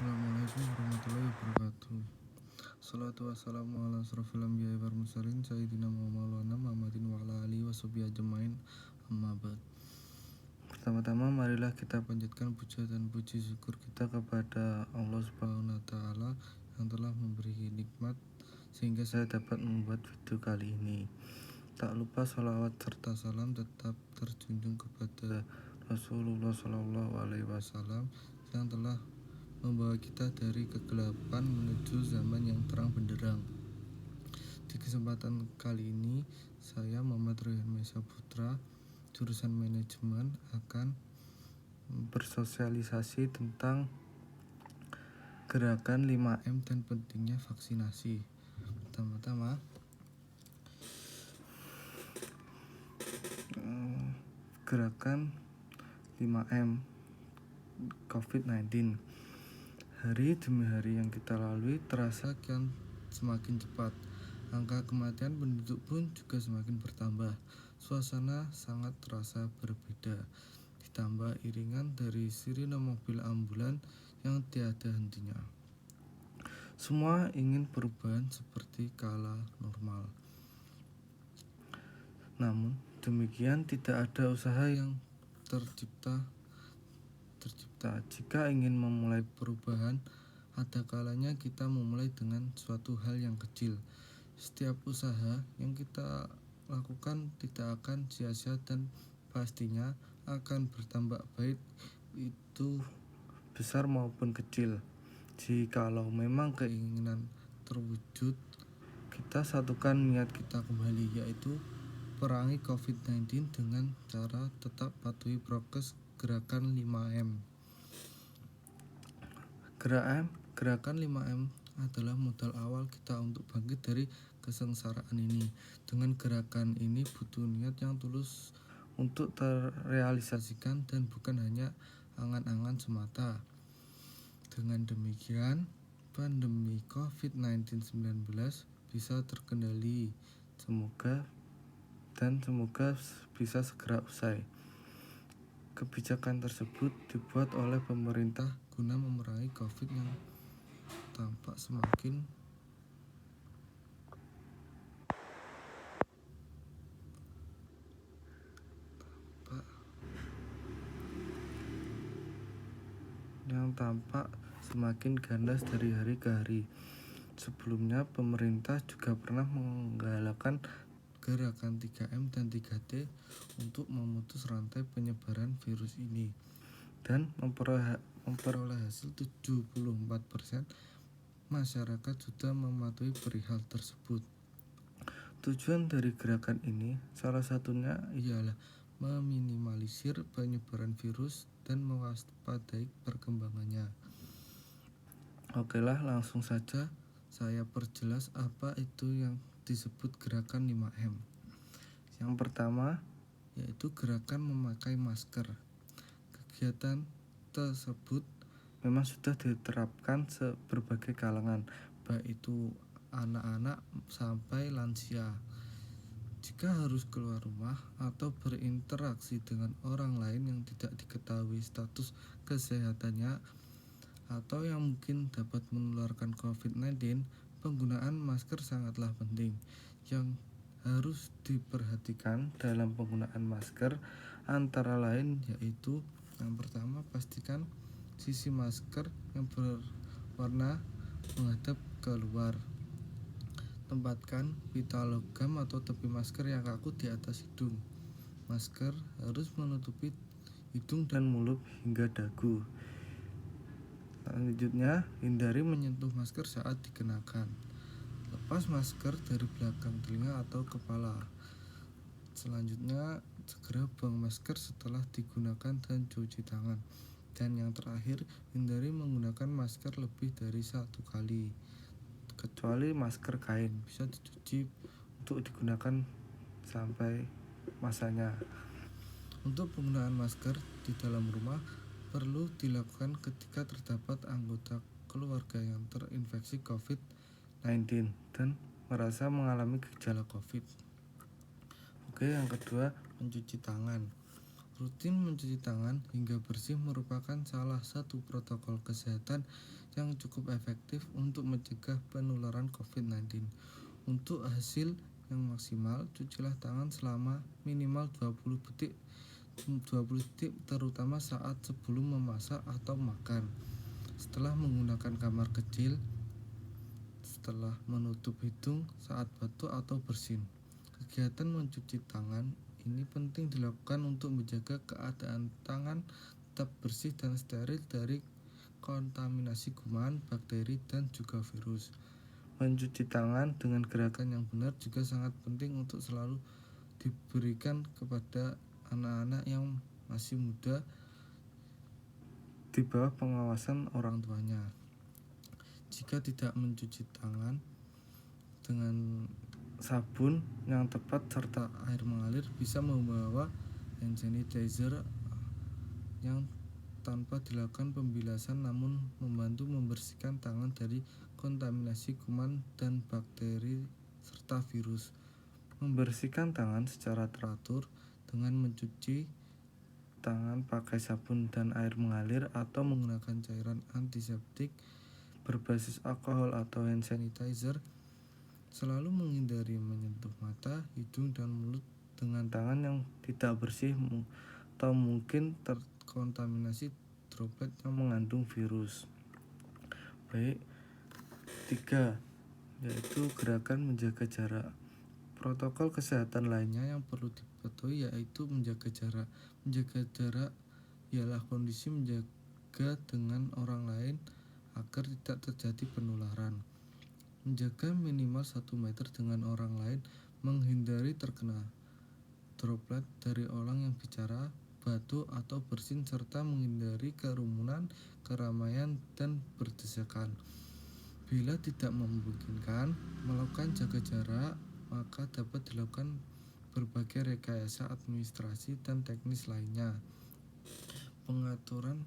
Assalamualaikum warahmatullahi wabarakatuh. Salatu wassalamu ala asrofil anbiya'i wal mursalin sayyidina Maulana Muhammadin wa ala alihi washabihi ajmain, amma ba'd. Pertama-tama marilah kita panjatkan puja dan puji syukur kita kepada Allah Subhanahu wa taala yang telah memberi nikmat sehingga saya dapat membuat video kali ini. Tak lupa sholawat serta salam tetap terjunjung kepada Rasulullah Shallallahu Alaihi Wasallam yang telah membawa kita dari kegelapan menuju zaman yang terang benderang. Di kesempatan kali ini, saya Muhammad Rayhan Mesa Putra, jurusan manajemen, akan bersosialisasi tentang gerakan 5M dan pentingnya vaksinasi. Pertama-tama, gerakan 5M COVID-19. Hari demi hari yang kita lalui terasa kian semakin cepat. Angka kematian penduduk pun juga semakin bertambah. Suasana sangat terasa berbeda. Ditambah iringan dari sirine mobil ambulan yang tiada hentinya. Semua ingin perubahan seperti kala normal. Namun demikian tidak ada usaha yang tercipta. Jika ingin memulai perubahan, ada kalanya kita memulai dengan suatu hal yang kecil. Setiap usaha yang kita lakukan tidak akan sia-sia dan pastinya akan bertambah baik, itu besar maupun kecil. Jikalau memang keinginan terwujud, kita satukan niat kita kembali, yaitu perangi COVID-19 dengan cara tetap patuhi prokes gerakan 5M. Gerakan 5M adalah modal awal kita untuk bangkit dari kesengsaraan ini. Dengan gerakan ini butuh niat yang tulus untuk terrealisasikan dan bukan hanya angan-angan semata. Dengan demikian, pandemi COVID-19 bisa terkendali. Semoga bisa segera usai. Kebijakan tersebut dibuat oleh pemerintah guna memerangi COVID yang tampak semakin ganas dari hari ke hari. Sebelumnya pemerintah juga pernah menggalakkan gerakan 3M dan 3T untuk memutus rantai penyebaran virus ini dan memperoleh hasil 74% masyarakat sudah mematuhi perihal tersebut. Tujuan dari gerakan ini salah satunya ialah meminimalisir penyebaran virus dan mewaspadai perkembangannya. Okelah, langsung saja saya perjelas apa itu yang disebut gerakan 5M. Yang pertama yaitu gerakan memakai masker. Kegiatan tersebut memang sudah diterapkan berbagai kalangan, baik itu anak-anak sampai lansia. Jika harus keluar rumah atau berinteraksi dengan orang lain yang tidak diketahui status kesehatannya atau yang mungkin dapat menularkan COVID-19, penggunaan masker sangatlah penting. Yang harus diperhatikan dalam penggunaan masker antara lain yaitu yang pertama, pastikan sisi masker yang berwarna menghadap keluar. Tempatkan pita logam atau tepi masker yang kaku di atas hidung. Masker harus menutupi hidung dan mulut hingga dagu. Selanjutnya, hindari menyentuh masker saat dikenakan. Lepas masker dari belakang telinga atau kepala. Selanjutnya, segera buang masker setelah digunakan dan cuci tangan. Dan yang terakhir, hindari menggunakan masker lebih dari 1 kali. Kecuali masker kain, bisa dicuci untuk digunakan sampai masanya. Untuk penggunaan masker di dalam rumah perlu dilakukan ketika terdapat anggota keluarga yang terinfeksi COVID-19 dan merasa mengalami gejala COVID. Oke, yang kedua, mencuci tangan. Rutin mencuci tangan hingga bersih merupakan salah satu protokol kesehatan yang cukup efektif untuk mencegah penularan COVID-19. Untuk hasil yang maksimal, cucilah tangan selama minimal 20 detik terutama saat sebelum memasak atau makan, setelah menggunakan kamar kecil, setelah menutup hidung saat batuk atau bersin. Kegiatan mencuci tangan ini penting dilakukan untuk menjaga keadaan tangan tetap bersih dan steril dari kontaminasi kuman, bakteri, dan juga virus. Mencuci tangan dengan gerakan yang benar juga sangat penting untuk selalu diberikan kepada anak-anak yang masih muda di bawah pengawasan orang tuanya. Jika tidak mencuci tangan dengan sabun yang tepat serta air mengalir, bisa membawa hand sanitizer yang tanpa dilakukan pembilasan namun membantu membersihkan tangan dari kontaminasi kuman dan bakteri serta virus. Membersihkan tangan secara teratur dengan mencuci tangan pakai sabun dan air mengalir atau menggunakan cairan antiseptik berbasis alkohol atau hand sanitizer. Selalu menghindari menyentuh mata, hidung, dan mulut dengan tangan yang tidak bersih atau mungkin terkontaminasi droplet yang mengandung virus. Baik, 3, yaitu gerakan menjaga jarak. Protokol kesehatan lainnya yang perlu dipatuhi yaitu menjaga jarak. Menjaga jarak ialah kondisi menjaga dengan orang lain agar tidak terjadi penularan. Menjaga minimal 1 meter dengan orang lain, menghindari terkena droplet dari orang yang bicara, batuk, atau bersin, serta menghindari kerumunan, keramaian, dan berdesakan. Bila tidak memungkinkan melakukan jaga jarak, maka dapat dilakukan berbagai rekayasa administrasi dan teknis lainnya. Pengaturan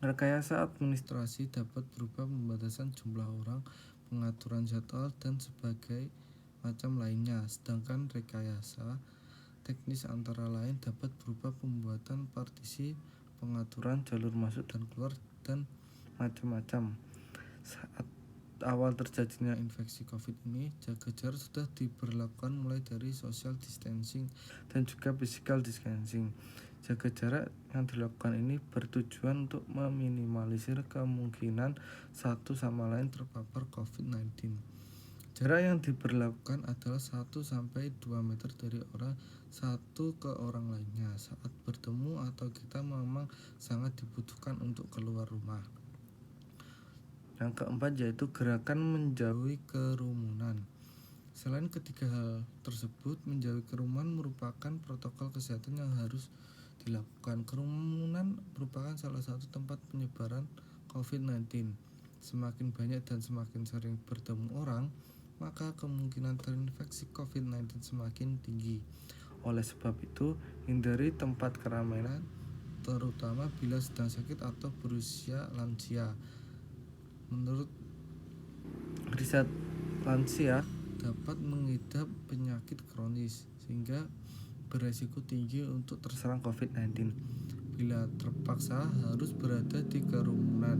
rekayasa administrasi dapat berupa pembatasan jumlah orang, pengaturan jadwal, dan sebagai macam lainnya. Sedangkan rekayasa teknis antara lain dapat berupa pembuatan partisi, pengaturan jalur masuk dan keluar, dan macam-macam. Saat awal terjadinya infeksi COVID ini, jaga jarak sudah diberlakukan mulai dari social distancing dan juga physical distancing. Jaga jarak yang dilakukan ini bertujuan untuk meminimalisir kemungkinan satu sama lain terpapar COVID-19. Jarak yang diberlakukan adalah 1-2 meter dari orang satu ke orang lainnya. Saat bertemu atau kita memang sangat dibutuhkan untuk keluar rumah. Yang keempat yaitu gerakan menjauhi kerumunan. Selain ketiga hal tersebut, menjauhi kerumunan merupakan protokol kesehatan yang harus dilakukan. Kerumunan merupakan salah satu tempat penyebaran COVID-19. Semakin banyak dan semakin sering bertemu orang, maka kemungkinan terinfeksi COVID-19 semakin tinggi. Oleh sebab itu, hindari tempat keramaian, terutama bila sedang sakit atau berusia lansia. Menurut riset, lansia dapat mengidap penyakit kronis sehingga beresiko tinggi untuk terserang COVID-19. Bila terpaksa harus berada di kerumunan,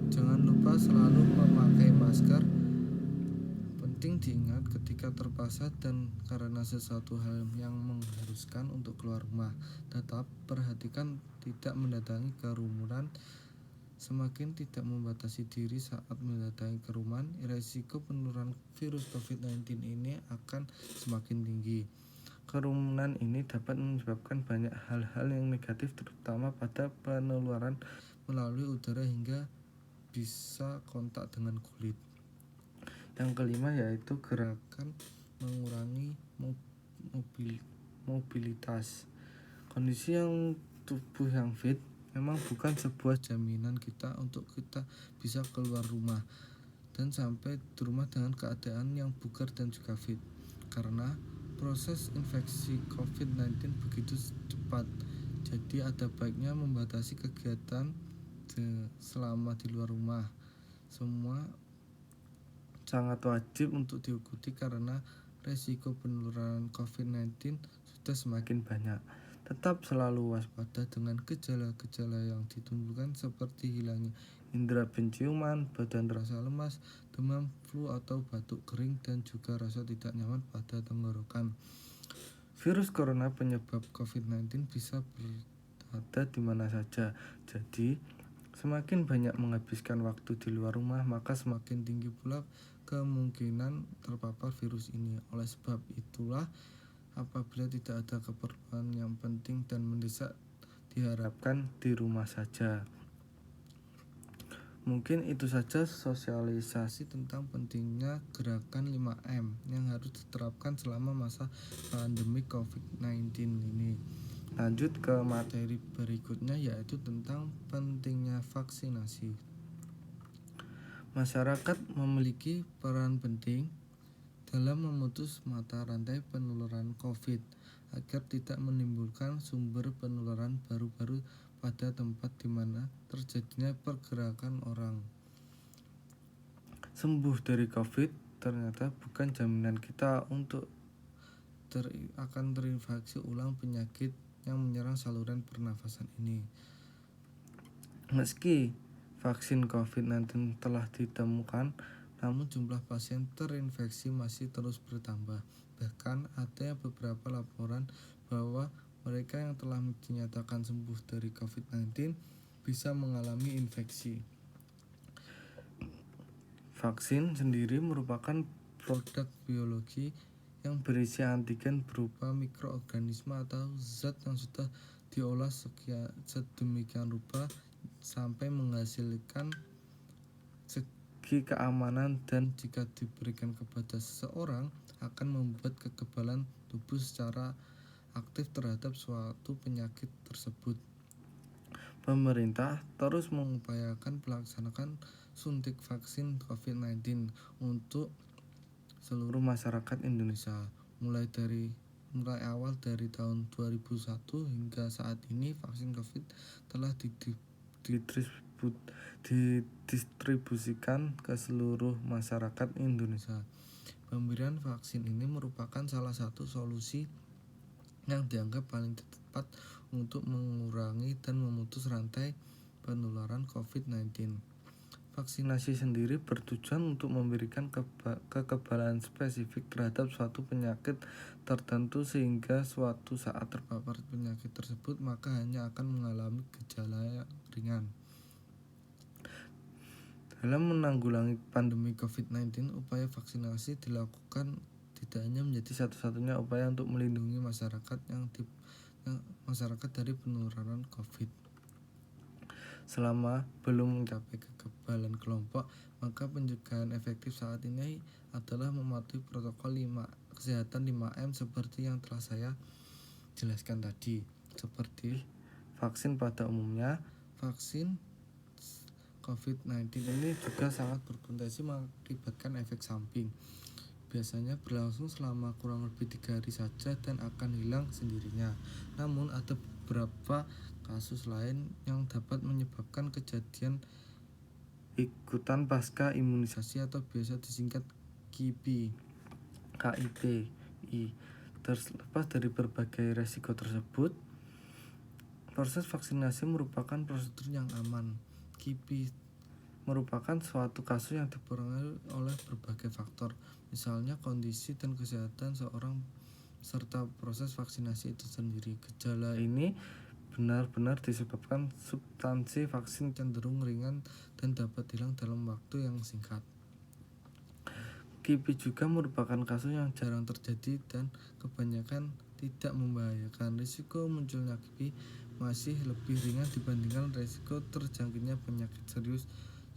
jangan lupa selalu memakai masker. Penting diingat ketika terpaksa dan karena sesuatu hal yang mengharuskan untuk keluar rumah, tetap perhatikan tidak mendatangi kerumunan. Semakin tidak membatasi diri saat mendatangi kerumunan, risiko penularan virus COVID-19 ini akan semakin tinggi. Kerumunan ini dapat menyebabkan banyak hal-hal yang negatif, terutama pada penularan melalui udara hingga bisa kontak dengan kulit. Yang kelima yaitu gerakan mengurangi mobilitas. Kondisi yang tubuh yang fit memang bukan sebuah jaminan kita untuk kita bisa keluar rumah dan sampai di rumah dengan keadaan yang bugar dan juga fit, karena proses infeksi COVID-19 begitu cepat. Jadi ada baiknya membatasi kegiatan selama di luar rumah. Semua sangat wajib untuk diikuti karena resiko penularan COVID-19 sudah semakin banyak. Tetap selalu waspada dengan gejala-gejala yang ditimbulkan seperti hilangnya indera penciuman, badan terasa lemas, demam, flu atau batuk kering, dan juga rasa tidak nyaman pada tenggorokan. Virus corona penyebab COVID-19 bisa berada di mana saja. Jadi, semakin banyak menghabiskan waktu di luar rumah, maka semakin tinggi pula kemungkinan terpapar virus ini. Oleh sebab itulah, apabila tidak ada keperluan yang penting dan mendesak, diharapkan di rumah saja. Mungkin itu saja sosialisasi tentang pentingnya gerakan 5M yang harus diterapkan selama masa pandemi COVID-19 ini. Lanjut ke materi berikutnya, yaitu tentang pentingnya vaksinasi. Masyarakat memiliki peran penting dalam memutus mata rantai penularan COVID agar tidak menimbulkan sumber penularan baru-baru pada tempat di mana terjadinya pergerakan orang. Sembuh dari COVID ternyata bukan jaminan kita untuk akan terinfeksi ulang penyakit yang menyerang saluran pernafasan ini. Meski vaksin COVID-19 telah ditemukan, namun jumlah pasien terinfeksi masih terus bertambah. Bahkan ada beberapa laporan bahwa mereka yang telah dinyatakan sembuh dari COVID-19 bisa mengalami infeksi. Vaksin sendiri merupakan produk biologi yang berisi antigen berupa mikroorganisme atau zat yang sudah diolah sedemikian rupa sampai menghasilkan segi keamanan, dan jika diberikan kepada seseorang akan membuat kekebalan tubuh secara aktif terhadap suatu penyakit tersebut. Pemerintah terus mengupayakan pelaksanaan suntik vaksin COVID-19 untuk seluruh masyarakat Indonesia mulai awal dari tahun 2001 hingga saat ini. Vaksin COVID telah didistribusikan ke seluruh masyarakat Indonesia. Pemberian vaksin ini merupakan salah satu solusi yang dianggap paling tepat untuk mengurangi dan memutus rantai penularan COVID-19. Vaksinasi sendiri bertujuan untuk memberikan kekebalan spesifik terhadap suatu penyakit tertentu sehingga suatu saat terpapar penyakit tersebut maka hanya akan mengalami gejala ringan. Dalam menanggulangi pandemi COVID-19, upaya vaksinasi dilakukan tidak hanya menjadi satu-satunya upaya untuk melindungi masyarakat dari penularan COVID. Selama belum mencapai kekebalan kelompok, maka pencegahan efektif saat ini adalah mematuhi protokol kesehatan 5M seperti yang telah saya jelaskan tadi. Seperti vaksin pada umumnya, vaksin COVID-19 ini juga sangat berpotensi mengakibatkan efek samping. Biasanya berlangsung selama kurang lebih 3 hari saja dan akan hilang sendirinya. Namun ada beberapa kasus lain yang dapat menyebabkan kejadian ikutan pasca imunisasi atau biasa disingkat KIP. Terlepas dari berbagai resiko tersebut, proses vaksinasi merupakan prosedur yang aman. KIP merupakan suatu kasus yang dipengaruhi oleh berbagai faktor, misalnya kondisi dan kesehatan seorang serta proses vaksinasi itu sendiri. Gejala ini benar-benar disebabkan substansi vaksin cenderung ringan dan dapat hilang dalam waktu yang singkat. KIP juga merupakan kasus yang jarang terjadi dan kebanyakan tidak membahayakan. Risiko munculnya KIP masih lebih ringan dibandingkan risiko terjangkitnya penyakit serius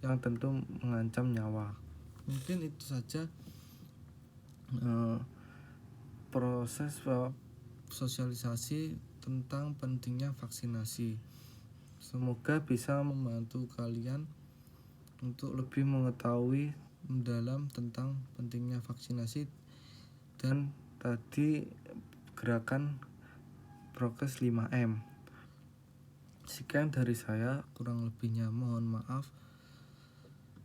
yang tentu mengancam nyawa. Mungkin itu saja proses sosialisasi tentang pentingnya vaksinasi. Semoga bisa membantu kalian untuk lebih mengetahui mendalam tentang pentingnya vaksinasi dan tadi gerakan prokes 5M. Sekian dari saya, kurang lebihnya mohon maaf.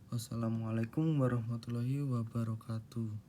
Wassalamualaikum warahmatullahi wabarakatuh.